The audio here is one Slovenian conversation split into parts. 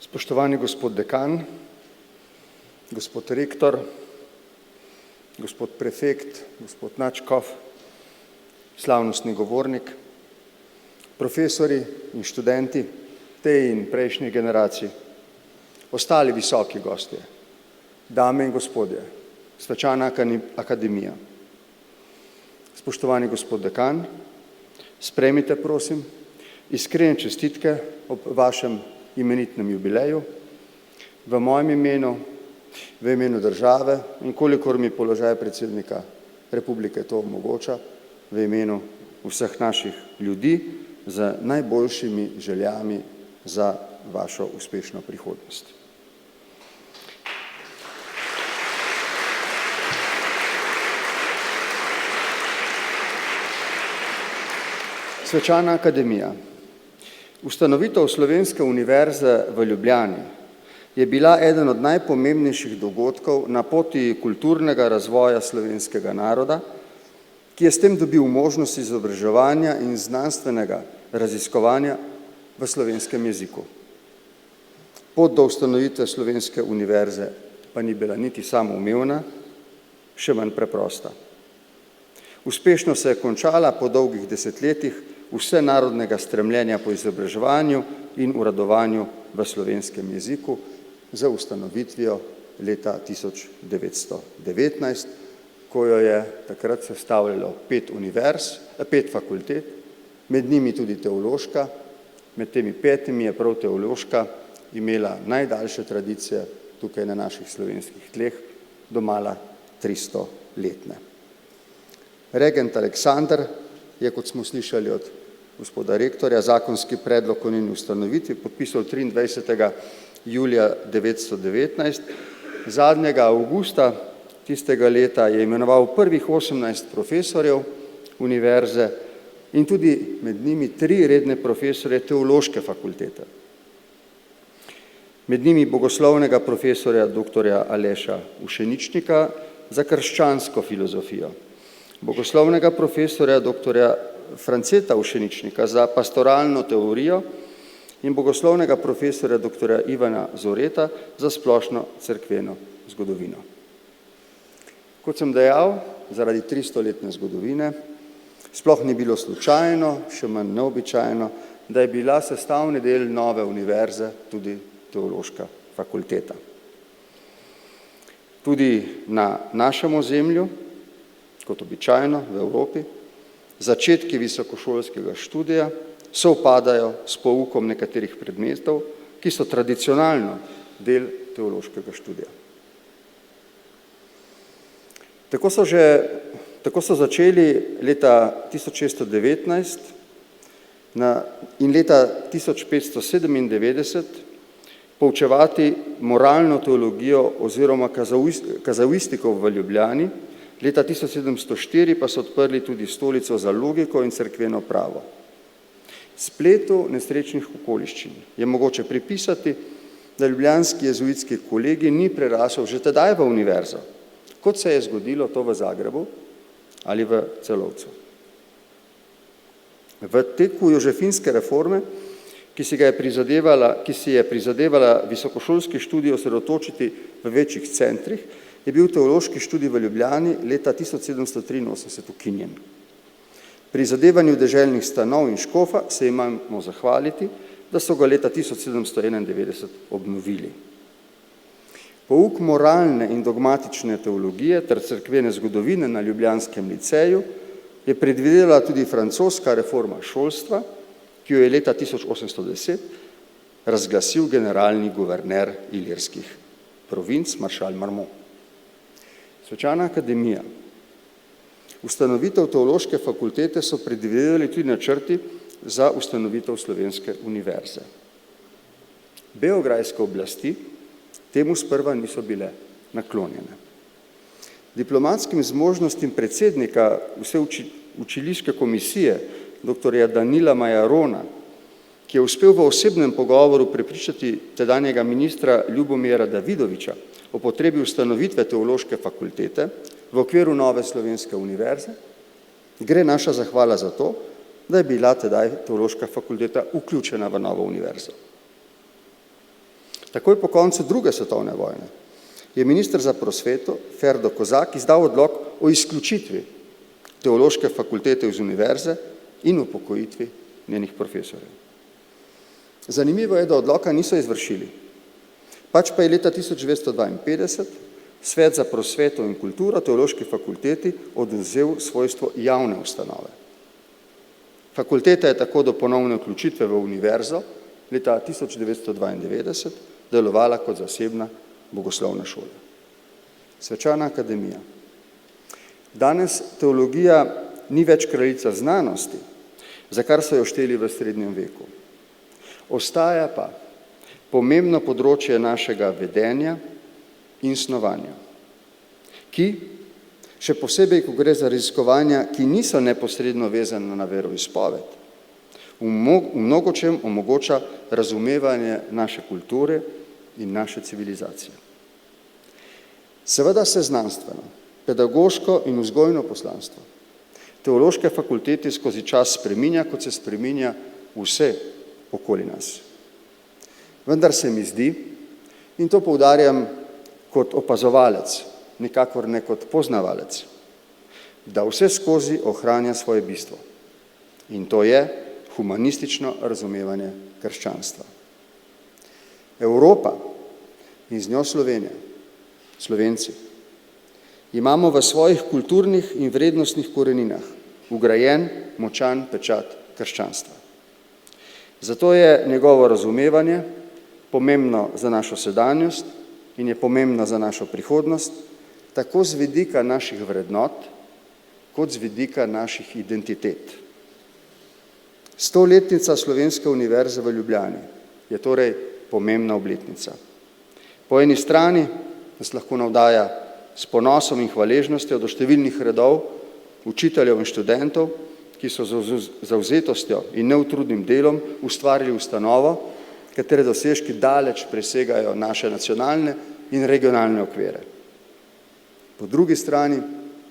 Spoštovani gospod dekan, gospod rektor, gospod prefekt, gospod nadškof, slavnostni govornik, profesori in študenti tej in prejšnjih generacij, ostali visoki gostje, dame in gospodje, svečana akademija. Spoštovani gospod dekan, sprejmite, prosim, iskrene čestitke ob vašem imenitnem jubileju, v mojem imenu, v imenu države in kolikor mi položaj predsednika republike to omogoča, v imenu vseh naših ljudi z najboljšimi željami za vašo uspešno prihodnost. Svečana akademija. Ustanovitev Slovenske univerze v Ljubljani je bila eden od najpomembnejših dogodkov na poti kulturnega razvoja slovenskega naroda, ki je s tem dobil možnost izobraževanja in znanstvenega raziskovanja v slovenskem jeziku. Pot do ustanovitve Slovenske univerze pa ni bila niti samoumevna, še manj preprosta. Uspešno se je končala po dolgih desetletjih vsenarodnega stremljenja po izobraževanju in uradovanju v slovenskem jeziku za ustanovitvijo leta 1919, ko jo je takrat sestavljalo 5 fakultet, med njimi tudi teološka, med temi 5 je prav teološka imela najdaljše tradicije tukaj na naših slovenskih tleh, domala 300-letne. Regent Aleksander je, kot smo slišali od gospoda rektorja, zakonski predlog o njeni ustanovitvi podpisal 23. julija 1919. Zadnjega avgusta tistega leta je imenoval prvih 18 profesorjev univerze in tudi med njimi 3 redne profesorje teološke fakultete. Med njimi bogoslovnega profesorja dr. Aleša Ušeničnika za krščansko filozofijo, bogoslovnega profesorja dr. Franceta Ušeničnika za pastoralno teorijo in bogoslovnega profesorja dr. Ivana Zoreta za splošno cerkveno zgodovino. Kot sem dejal, zaradi 300-letne zgodovine, sploh ni bilo slučajno, še manj neobičajno, da je bila sestavni del nove univerze tudi teološka fakulteta. Tudi na našem ozemlju, kot običajno v Evropi, začetki visokošolskega študija sovpadajo s poukom nekaterih predmetov, ki so tradicionalno del teološkega študija. Tako so začeli leta 1619 in leta 1597 poučevati moralno teologijo oziroma kazuistiko v Ljubljani, leta 1704 pa so odprli tudi stolico za logiko in cerkveno pravo. Spletu nesrečnih okoliščin je mogoče pripisati, da ljubljanski jezuitski kolegij ni prerasel že tedaj v univerzo, kot se je zgodilo to v Zagrebu ali v Celovcu. V teku jožefinske reforme, ki si je prizadevala visokošolski študij osredotočiti v večjih centrih, je bil teološki študij v Ljubljani leta 1783 ukinjen. Pri zadevanju deželnih stanov in škofa se imamo zahvaliti, da so ga leta 1791 obnovili. Pouk moralne in dogmatične teologije ter cerkvene zgodovine na ljubljanskem liceju je predvidela tudi francoska reforma šolstva, ki jo je leta 1810 razglasil generalni guverner ilirskih provinc, maršal Marmont. Svečana akademija. Ustanovitev teološke fakultete so predvideli tudi načrti za ustanovitev Slovenske univerze. Beograjske oblasti temu sprva niso bile naklonjene. Diplomatskim zmožnostim predsednika vse učiliške komisije, dr. Danila Majarona, ki je uspel v osebnem pogovoru prepričati tedanjega ministra Ljubomira Davidoviča o potrebi ustanovitve teološke fakultete v okviru nove Slovenske univerze, gre naša zahvala za to, da je bila tedaj teološka fakulteta vključena v novo univerzo. Takoj po koncu druge svetovne vojne je minister za prosveto Ferdo Kozak izdal odlok o izključitvi teološke fakultete iz univerze in upokojitvi njenih profesorjev. Zanimivo je, da odloka niso izvršili. Pač pa je leta 1952 Svet za prosveto in kulturo teološki fakulteti odvzel svojstvo javne ustanove. Fakulteta je tako do ponovne vključitve v univerzo leta 1992 delovala kot zasebna bogoslovna šola. Svečana akademija. Danes teologija ni več kraljica znanosti, za kar so jo šteli v srednjem veku. Ostaja pa pomembno področje našega vedenja in snovanja, ki, še posebej, ko gre za raziskovanja, ki niso neposredno vezane na veroizpoved, v mnogočem omogoča razumevanje naše kulture in naše civilizacije. Seveda se znanstveno, pedagoško in vzgojno poslanstvo teološke fakultete skozi čas spreminja, kot se spreminja vse okoli nas. Vendar se mi zdi, in to poudarjam kot opazovalec, nikakor ne kot poznavalec, da vse skozi ohranja svoje bistvo. In to je humanistično razumevanje krščanstva. Evropa in z njo Slovenija, Slovenci, imamo v svojih kulturnih in vrednostnih koreninah vgrajen močan pečat krščanstva. Zato je njegovo razumevanje pomembno za našo sedanjost in je pomembno za našo prihodnost, tako z vidika naših vrednot, kot z vidika naših identitet. 100-letnica Slovenske univerze v Ljubljani je torej pomembna obletnica. Po eni strani nas lahko navdaja s ponosom in hvaležnostjo do številnih redov, učiteljev in študentov, ki so z zavzetostjo in neutrudnim delom ustvarili ustanovo, katere dosežki daleč presegajo naše nacionalne in regionalne okvire. Po drugi strani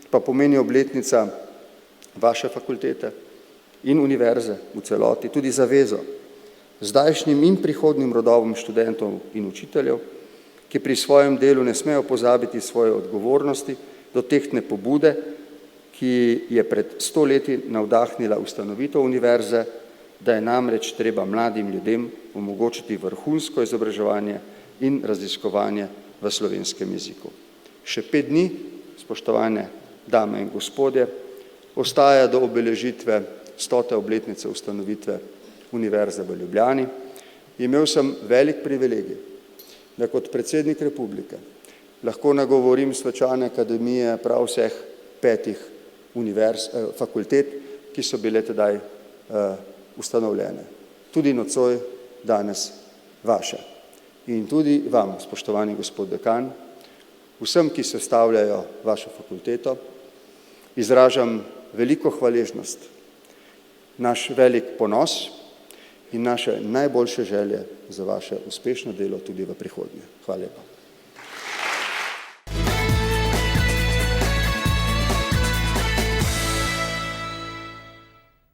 pa pomeni obletnica vaše fakultete in univerze v celoti tudi zavezo zdajšnjim in prihodnjim rodovom študentov in učiteljev, ki pri svojem delu ne smejo pozabiti svoje odgovornosti do tehtne pobude, ki je pred 100 leti navdahnila ustanovitev univerze, da je namreč treba mladim ljudem omogočiti vrhunsko izobraževanje in raziskovanje v slovenskem jeziku. Še 5 dni, spoštovane dame in gospodje, ostaja do obeležitve 100. obletnice ustanovitve Univerze v Ljubljani. Imel sem velik privilegij, da kot predsednik republike lahko nagovorim svečane akademije prav vseh 5 fakultet, ki so bile tedaj ustanovljene. Tudi nocoj danes vaše. In tudi vam, spoštovani gospod dekan, vsem, ki sestavljajo vašo fakulteto, izražam veliko hvaležnost, naš velik ponos in naše najboljše želje za vaše uspešno delo tudi v prihodnje. Hvala lepa.